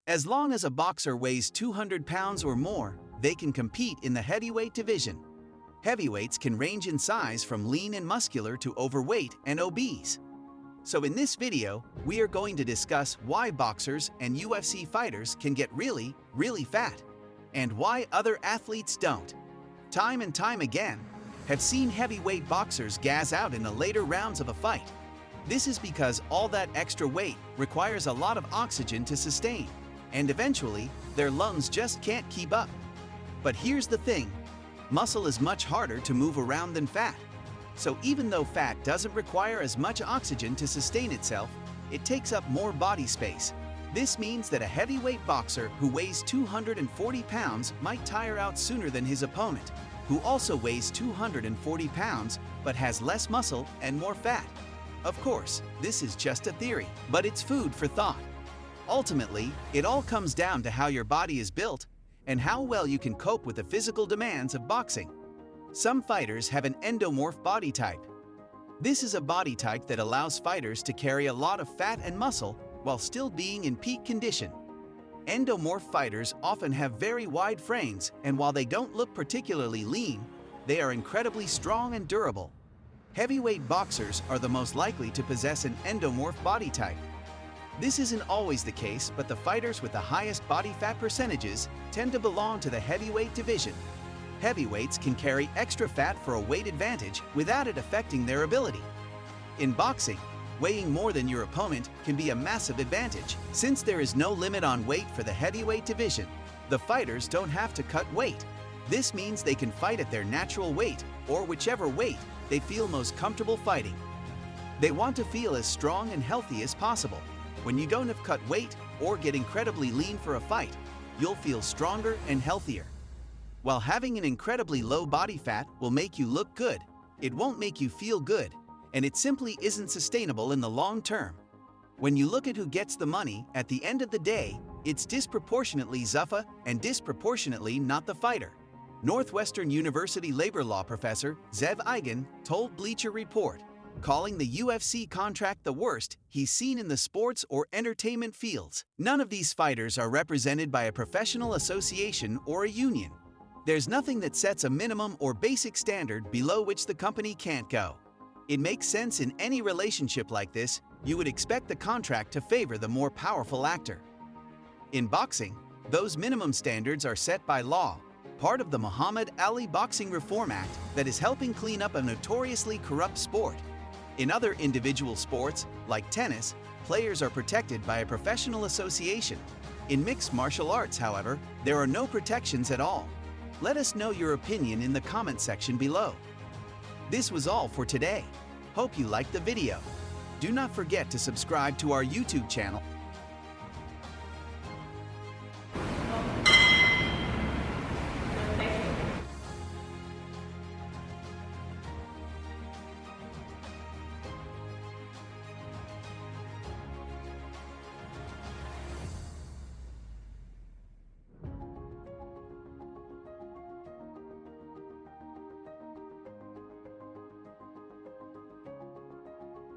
As long as a boxer weighs 200 pounds or more, they can compete in the heavyweight division. Heavyweights can range in size from lean and muscular to overweight and obese. So in this video, we are going to discuss why boxers and UFC fighters can get really, really fat, and why other athletes don't. Time and time again, have seen heavyweight boxers gas out in the later rounds of a fight. This is because all that extra weight requires a lot of oxygen to sustain, and eventually, their lungs just can't keep up. But here's the thing, muscle is much harder to move around than fat. So even though fat doesn't require as much oxygen to sustain itself, it takes up more body space. This means that a heavyweight boxer who weighs 240 pounds might tire out sooner than his opponent, who also weighs 240 pounds but has less muscle and more fat. Of course, this is just a theory, but it's food for thought. Ultimately, it all comes down to how your body is built and how well you can cope with the physical demands of boxing. Some fighters have an endomorph body type. This is a body type that allows fighters to carry a lot of fat and muscle while still being in peak condition. Endomorph fighters often have very wide frames, and while they don't look particularly lean, they are incredibly strong and durable. Heavyweight boxers are the most likely to possess an endomorph body type. This isn't always the case, but the fighters with the highest body fat percentages tend to belong to the heavyweight division. Heavyweights can carry extra fat for a weight advantage without it affecting their ability. In boxing, weighing more than your opponent can be a massive advantage. Since there is no limit on weight for the heavyweight division, the fighters don't have to cut weight. This means they can fight at their natural weight, or whichever weight they feel most comfortable fighting. They want to feel as strong and healthy as possible. When you don't have cut weight or get incredibly lean for a fight, you'll feel stronger and healthier. While having an incredibly low body fat will make you look good, it won't make you feel good, and it simply isn't sustainable in the long term. When you look at who gets the money, at the end of the day, it's disproportionately Zuffa and disproportionately not the fighter. Northwestern University labor law professor Zev Eigen told Bleacher Report, calling the UFC contract the worst he's seen in the sports or entertainment fields. None of these fighters are represented by a professional association or a union. There's nothing that sets a minimum or basic standard below which the company can't go. It makes sense in any relationship like this, you would expect the contract to favor the more powerful actor. In boxing, those minimum standards are set by law, part of the Muhammad Ali Boxing Reform Act that is helping clean up a notoriously corrupt sport. In other individual sports, like tennis, players are protected by a professional association. In mixed martial arts, however, there are no protections at all. Let us know your opinion in the comment section below. This was all for today. Hope you liked the video. Do not forget to subscribe to our YouTube channel